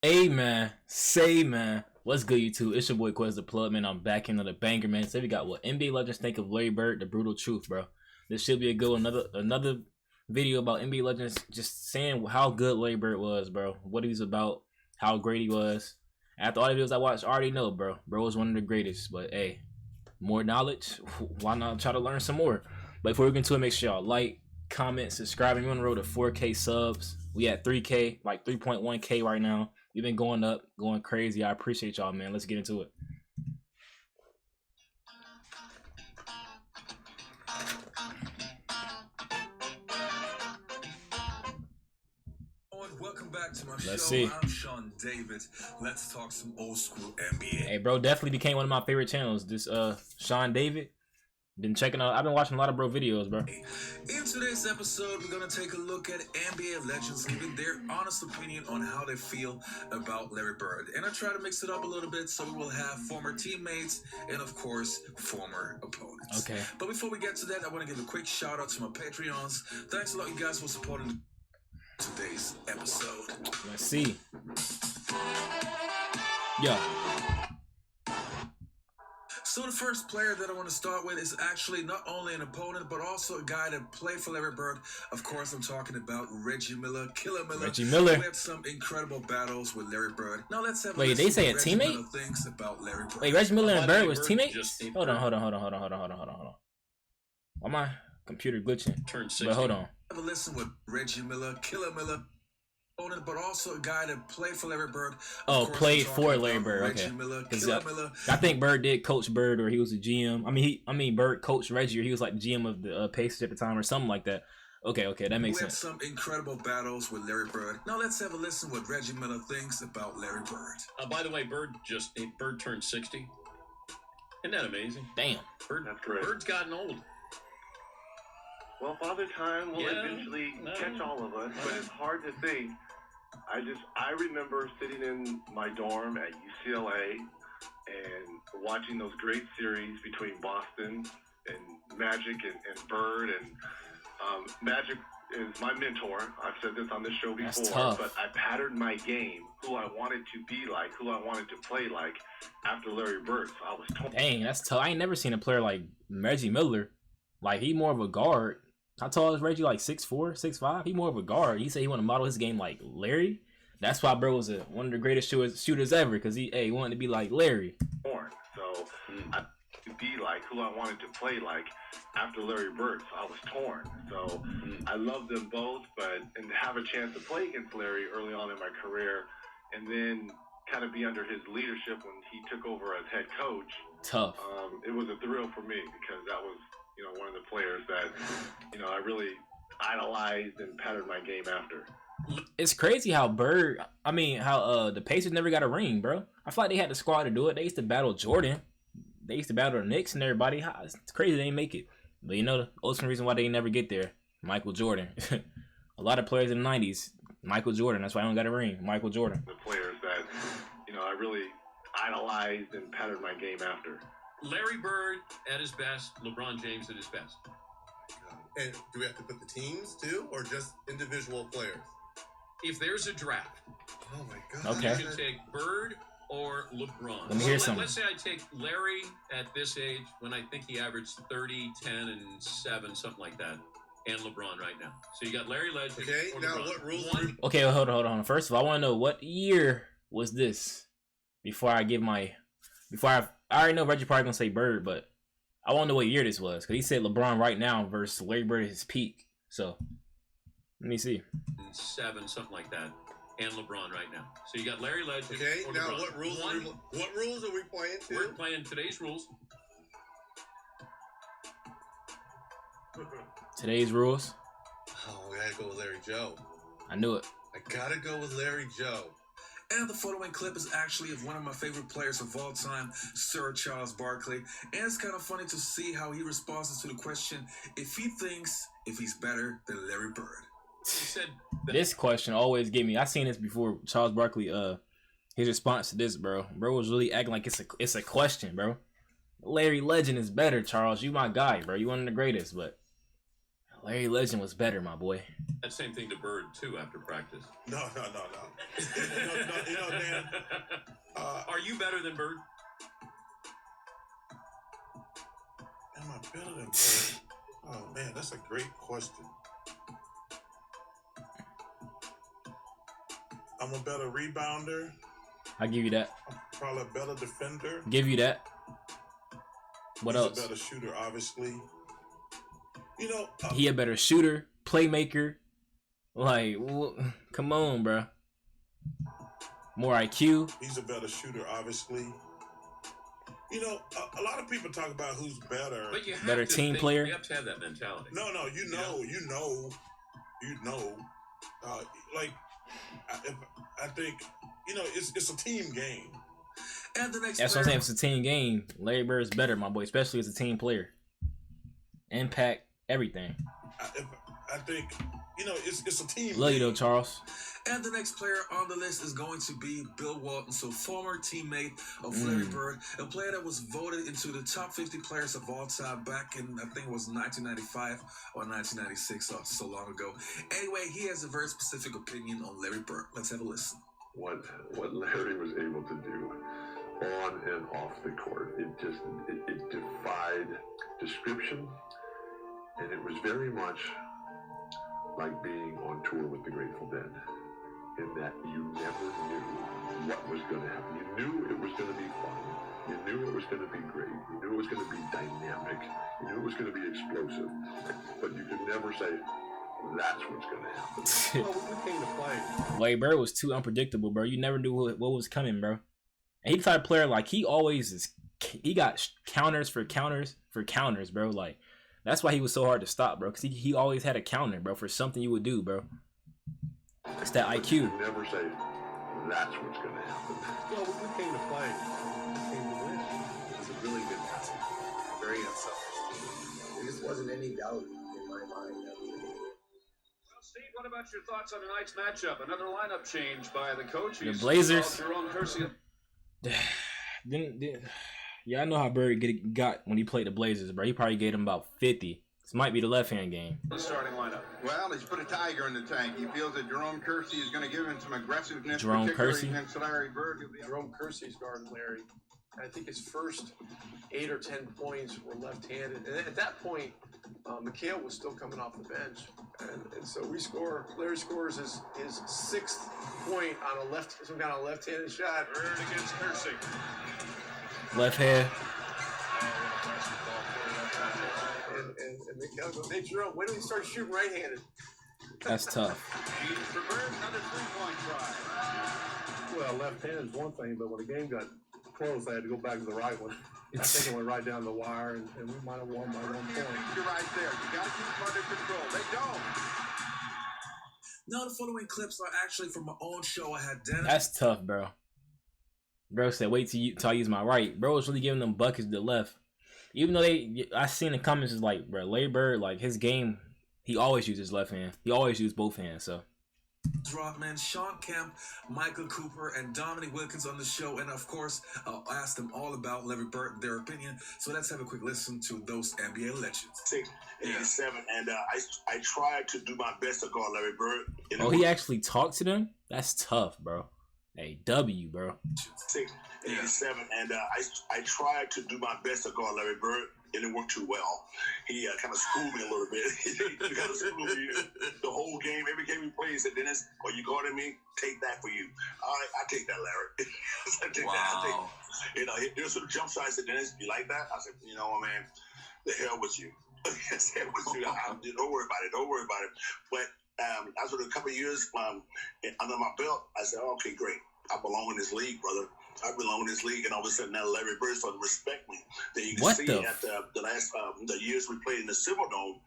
Hey man, say man, what's good YouTube? It's your boy Quez the Plug, man. I'm back into the banger, man. Today we got what NBA legends think of Larry Bird, the brutal truth, bro. This should be a good another video about NBA legends just saying how good Larry Bird was, bro. What he's about, how great he was. After all the videos I watched, I already know, bro. Bro was one of the greatest, but hey, more knowledge, why not try to learn some more? But before we get into it, make sure y'all like, comment, subscribe. We're on the road to 4K subs. We at 3K, like 3.1K right now. We've been going up, going crazy. I appreciate y'all, man. Let's get into it. Welcome back to my Let's show. see. I'm Sean David. Let's talk some old school NBA. Hey, bro, definitely became one of my favorite channels. This Sean David. Been checking out. I've been watching a lot of bro videos, bro. In today's episode, we're gonna take a look at NBA legends giving their honest opinion on how they feel about Larry Bird. And I try to mix it up a little bit so we will have former teammates and of course former opponents. Okay. But before we get to that, I want to give a quick shout out to my Patreons. Thanks a lot, you guys, for supporting today's episode. Let's see. Yeah. So the first player that I want to start with is actually not only an opponent, but also a guy that played for Larry Bird. Of course, I'm talking about Reggie Miller, Killer Miller. Reggie Miller. We had some incredible battles with Larry Bird. Now let's have a Wait, they say a Reggie teammate? Miller thinks about Larry Bird. Wait, Reggie Miller and Bird was teammates? Hold on. Why my computer glitching? Turned 60. But hold on. Have a listen with Reggie Miller, Killer Miller. But also a guy that played for Larry Bird. Oh, Of course, played I'm talking for about Larry Bird. Reggie Okay. Miller, 'Cause Killer Miller. I think Bird did coach Bird, or he was a GM. I mean Bird coached Reggie, or he was like GM of the Pacers at the time, or something like that. Okay, that makes We had sense. some incredible battles with Larry Bird. Now let's have a listen what Reggie Miller thinks about Larry Bird. By the way, Bird turned 60. Isn't that amazing? Damn. Bird, That's great. Bird's gotten old. Well, Father Time will Yeah, eventually no. catch all of us, but it's hard to think. I remember sitting in my dorm at UCLA and watching those great series between Boston and Magic and Bird, and Magic is my mentor. I've said this on this show That's before, tough. but I patterned my game, who I wanted to be like, who I wanted to play like after Larry Bird. So I was told. Dang, that's tough. I ain't never seen a player like Reggie Miller. Like, he more of a guard. How tall is Reggie? Like 6'4", 6'5"? He more of a guard. He said he want to model his game like Larry. That's why bro was one of the greatest shooters ever, because he wanted to be like Larry. Torn. So I to be like who I wanted to play like after Larry Bird. So I was torn. So I love them both, and to have a chance to play against Larry early on in my career, and then kind of be under his leadership when he took over as head coach. Tough. It was a thrill for me because that was, one of the players that, I really idolized and patterned my game after. It's crazy how the Pacers never got a ring, bro. I feel like they had the squad to do it. They used to battle Jordan. They used to battle the Knicks and everybody. It's crazy they didn't make it. But the ultimate reason why they never get there, Michael Jordan. A lot of players in the 90s, Michael Jordan. That's why I don't got a ring. Michael Jordan. The players that, I really idolized and patterned my game after. Larry Bird at his best, LeBron James at his best. And do we have to put the teams too, or just individual players? If there's a draft, Oh my God. Okay. you can take Bird or LeBron. Let me hear something. Let's say I take Larry at this age, when I think he averaged 30, 10, and 7, something like that, and LeBron right now. So you got Larry Legend. Okay, or now LeBron. what rules One, are we... Okay, well, hold on. First of all, I want to know what year was this before I give my... I already know Reggie probably going to say Bird, but I want to know what year this was, because he said LeBron right now versus Larry Bird at his peak. So, let me see. 7, something like that, and LeBron right now. So you got Larry Legend. Okay, or now LeBron. what rules One, are we playing We're to? playing today's rules. Today's rules. Oh, I gotta go with Larry Joe. I knew it. I gotta go with Larry Joe. And the following clip is actually of one of my favorite players of all time, Sir Charles Barkley. And it's kind of funny to see how he responds to the question if he's better than Larry Bird. He said that This question always get me. I seen this before. Charles Barkley, his response to this, bro. Bro was really acting like it's a question, bro. Larry Legend is better, Charles. You my guy, bro. You one of the greatest, but Larry Legend was better, my boy. That same thing to Bird too after practice. No. Dan. Are you better than Bird? Am I better than Bird? Oh man, that's a great question. I'm a better rebounder. I give you that. I'm probably a better defender. Give you that. What He's else? a better shooter, obviously. He a better shooter, playmaker. Like, come on, bro. More IQ. He's a better shooter, obviously. A lot of people talk about who's better. But you have Better to team player. You have to have that mentality. No, you know. I think it's a team game. And the next That's what I'm saying. If it's a team game, Larry Bird is better, my boy, especially as a team player. Impact, everything. I think it's a team. Love you though, Charles. And the next player on the list is going to be Bill Walton, so former teammate of Larry Bird, a player that was voted into the top 50 players of all time back in, I think it was 1995 or 1996, so long ago. Anyway, he has a very specific opinion on Larry Bird. Let's have a listen. What Larry was able to do on and off the court, it defied description, and it was very much like being on tour with the Grateful Dead, in that you never knew what was going to happen. You knew it was going to be fun. You knew it was going to be great. You knew it was going to be dynamic. You knew it was going to be explosive. But you could never say, that's what's going to happen. Well, we came to play. Larry Bird was too unpredictable, bro. You never knew what was coming, bro. And he's the type of player, like, he got counters for counters, bro. Like, that's why he was so hard to stop, bro. Because he always had a counter, bro, for something you would do, bro. It's that IQ. You never say, that's what's going to happen. Well, we came to play. We came to win. It was a really good passing. Very unselfish. There just wasn't any doubt in my mind that we would win. Well, Steve, what about your thoughts on tonight's matchup? Another lineup change by the coach. The Blazers. Jerome Kersey. Yeah, I know how Bird got when he played the Blazers, bro. He probably gave him about 50. This might be the left-hand game. The starting lineup. Well, he's put a tiger in the tank. He feels that Jerome Kersey is going to give him some aggressiveness. Jerome particularly Kersey? against Larry Bird. Jerome Kersey's guarding Larry. I think his first 8 or 10 points were left-handed. And at that point, McHale was still coming off the bench. And so Larry scores his 6th point on some kind of left-handed shot. Bird against Kersey. Left hand. And McHale goes, hey, Jerome, when do we start shooting right-handed? That's tough. For Bird, another 3-point try. Well, left-handed is one thing, but when the game got close, I had to go back to the right one. I think it went right down the wire, and we might have won by 1 point. You're right there. You got to keep them under control. They don't. Now the following clips are actually from my own show. I had Dennis. That's tough, bro. Bro said, wait till I use my right. Bro was really giving them buckets to the left. Even though I seen the comments is like, bro, Larry Bird, like his game, he always uses left hand. He always uses both hands, so. Dropman, Sean Kemp, Michael Cooper, and Dominic Wilkins on the show. And of course, I'll ask them all about Larry Bird, their opinion. So let's have a quick listen to those NBA legends. 87, and I tried to do my best to guard Larry Bird. Oh, he actually talked to them? That's tough, bro. Hey, W, bro. 87, and I tried to do my best to guard Larry Bird. It didn't work too well. He kind of schooled me a little bit. He kind of schooled me the whole game. Every game we played, he said, Dennis, are you guarding me? Take that for you. All right, I take that, Larry. I take that. There's some jump shots. I said, Dennis, you like that? I said, you know what, man? The hell with you. I said, don't worry about it. Don't worry about it. But after a couple of years under my belt, I said, okay, great. I belong in this league, brother. I belong in this league, and all of a sudden now Larry Bird started to respect me. Then you can see at the last years we played in the Silverdome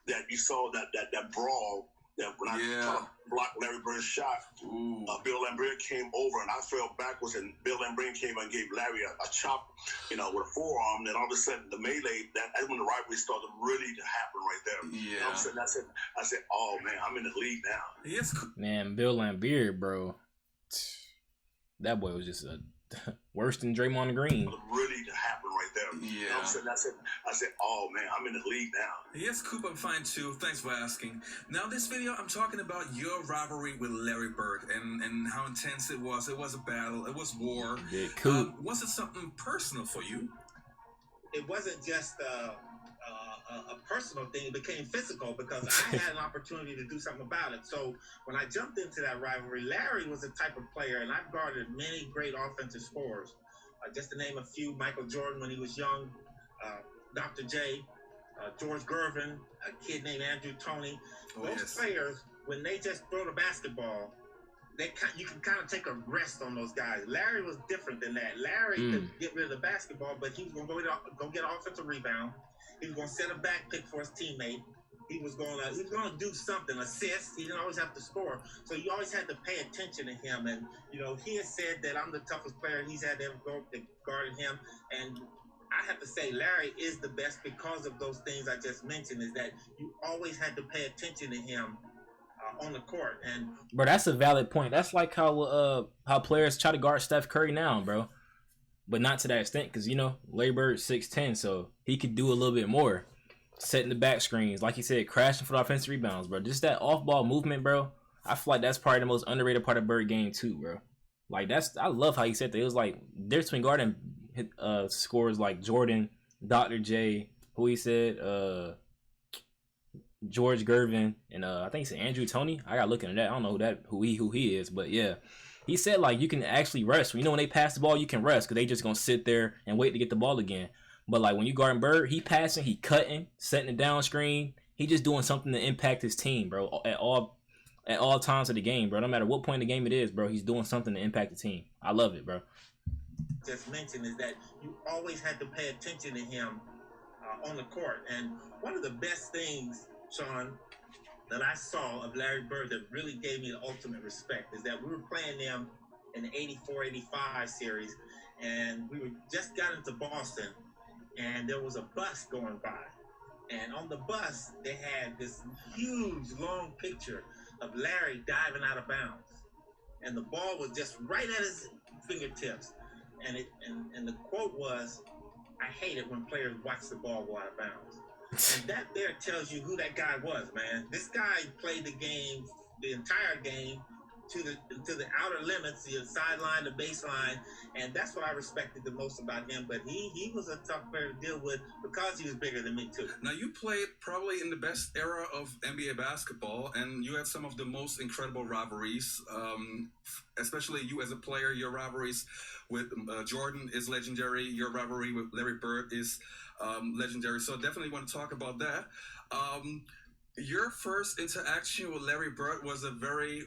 that you saw that brawl that when I blocked Larry Bird's shot, Bill Lambert came over and I fell backwards, and Bill Lambert came and gave Larry a chop, with a forearm. Then all of a sudden the melee, that's when the rivalry started really to happen right there. Yeah. All of a sudden I said, oh man, I'm in the league now. Yes. Man, Bill Lambert, bro. That boy was just worse than Draymond Green. Really to happen right there. Yeah. All of a sudden, I said, oh man, I'm in the league now. Yes, Coop, I'm fine too. Thanks for asking. Now, this video, I'm talking about your rivalry with Larry Bird and how intense it was. It was a battle. It was war. Yeah, Coop. Was it something personal for you? It wasn't just a personal thing. It became physical because I had an opportunity to do something about it. So when I jumped into that rivalry, Larry was the type of player, and I've guarded many great offensive scorers. Just to name a few, Michael Jordan when he was young, Dr. J, George Gervin, a kid named Andrew Toney. Those players, when they just throw the basketball, you can kind of take a rest on those guys. Larry was different than that. Larry could get rid of the basketball, but he was going to go get an offensive rebound. He was going to set a back pick for his teammate. He was going to do something, assist. He didn't always have to score. So you always had to pay attention to him. And, you know, he has said that I'm the toughest player he's had to ever guarded him. And I have to say Larry is the best because of those things I just mentioned, is that you always had to pay attention to him on the court. And bro, that's a valid point. That's like how players try to guard Steph Curry now, bro. But not to that extent, because, you know, Larry Bird 6'10", so he could do a little bit more. Setting the back screens, like he said, crashing for the offensive rebounds, bro. Just that off-ball movement, bro. I feel like that's probably the most underrated part of Bird game too, bro. Like, I love how he said that. It was like, there's between guarding scores like Jordan, Dr. J, who he said, George Gervin, and I think he said Andrew Toney. I gotta look into that. I don't know who he is, but yeah. He said, like, you can actually rest. You know, when they pass the ball, you can rest because they just going to sit there and wait to get the ball again. But, like, when you guarding Bird, he passing, he cutting, setting it down screen. He just doing something to impact his team, bro, at all times of the game, bro. No matter what point of the game it is, bro, he's doing something to impact the team. I love it, bro. Just mentioned is that you always had to pay attention to him on the court. And one of the best things, Sean, that I saw of Larry Bird that really gave me the ultimate respect is that we were playing them in the 84-85 series, and we just got into Boston, and there was a bus going by. And on the bus, they had this huge, long picture of Larry diving out of bounds. And the ball was just right at his fingertips. And the quote was, "I hate it when players watch the ball go out of bounds." And that there tells you who that guy was, man. This guy played the game, the entire game, to the outer limits, the sideline, the baseline, and that's what I respected the most about him. But he was a tough player to deal with because he was bigger than me too. Now, you played probably in the best era of NBA basketball, and you had some of the most incredible rivalries, especially you as a player. Your rivalries with Jordan is legendary. Your rivalry with Larry Bird is legendary. So definitely want to talk about that. Your first interaction with Larry Bird was a very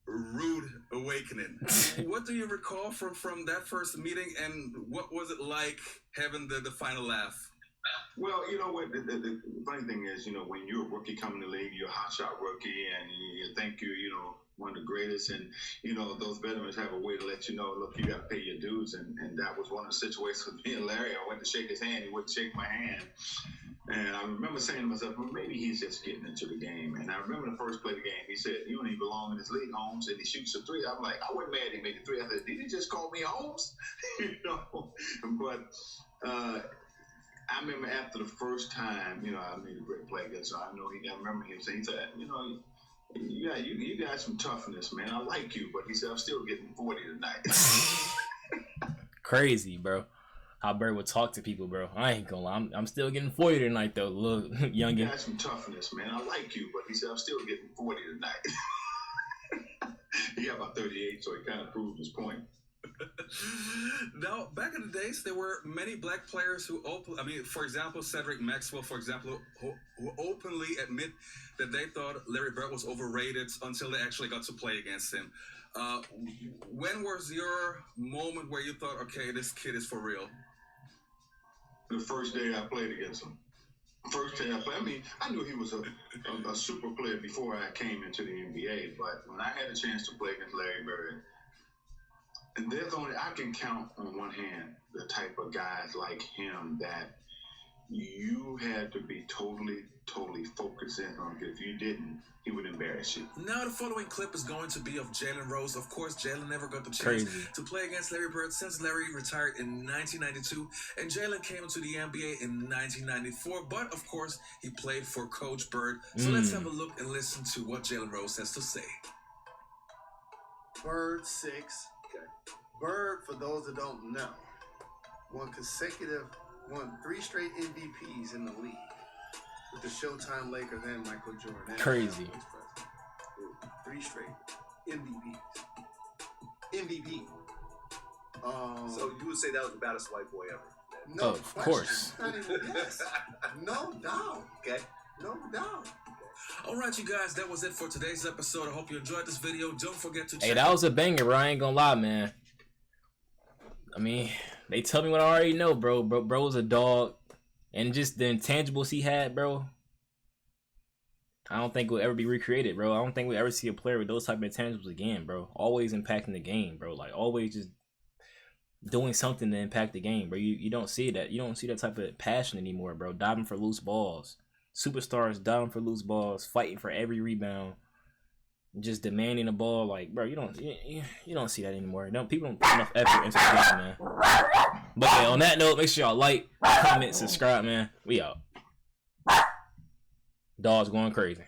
rude awakening. What do you recall from that first meeting, and what was it like having the final laugh? Well, you know what, the funny thing is, you know, when you're a rookie coming to the league, you're a hotshot rookie, and you think you're, you know, one of the greatest, and, you know, those veterans have a way to let you know, look, you got to pay your dues, and that was one of the situations with me and Larry. I went to shake his hand, he wouldn't shake my hand. And I remember saying to myself, well, maybe he's just getting into the game. And I remember the first play of the game, he said, "You don't even belong in this league, Holmes." And he shoots a three. I'm like, I wasn't mad he made the three. I said, did he just call me Holmes? You know, but I remember after the first time, you know, I made a great play against him. I remember him saying, he said, you know, you got some toughness, man. I like you. But he said, I'm still getting 40 tonight. Crazy, bro. How Bird would talk to people, bro. I ain't gonna lie. I'm still getting 40 tonight, though. Look, youngin. You got some toughness, man. I like you. But he said, I'm still getting 40 tonight. He got about 38, so he kind of proved his point. Now, back in the days, there were many black players who for example, Cedric Maxwell, for example, who openly admit that they thought Larry Bird was overrated until they actually got to play against him. When was your moment where you thought, okay, this kid is for real? The first day I played against him. First day I played, I mean, I knew he was a super player before I came into the NBA, but when I had a chance to play against Larry Bird, and I can count on one hand the type of guys like him that you had to be totally focused in on it. If you didn't, he would embarrass you. Now the following clip is going to be of Jaylen Rose. Of course, Jaylen never got the chance to play against Larry Bird since Larry retired in 1992, and Jaylen came into the NBA in 1994. But of course, he played for Coach Bird. So let's have a look and listen to what Jaylen Rose has to say. Bird 6. Okay. Bird, for those that don't know, won 3 straight MVPs in the league with the Showtime Lakers and Michael Jordan. Crazy. 3 straight MVPs. MVP. So you would say that was the baddest white boy ever? No, of course. Yes. No doubt. Okay. No doubt. All right, you guys, that was it for today's episode. I hope you enjoyed this video. Don't forget to check. Hey, that was a banger, bro. I ain't gonna lie, man. I mean, they tell me what I already know, bro. Bro was a dog. And just the intangibles he had, bro, I don't think will ever be recreated, bro. I don't think we'll ever see a player with those type of intangibles again, bro. Always impacting the game, bro. Like, always just doing something to impact the game, bro. You don't see that. You don't see that type of passion anymore, bro. Diving for loose balls. Superstars diving for loose balls, fighting for every rebound, just demanding the ball. Like, bro, you don't see that anymore. No, people don't put enough effort into the game, man. But yeah, on that note, make sure y'all like, comment, subscribe, man. We out. Dogs going crazy.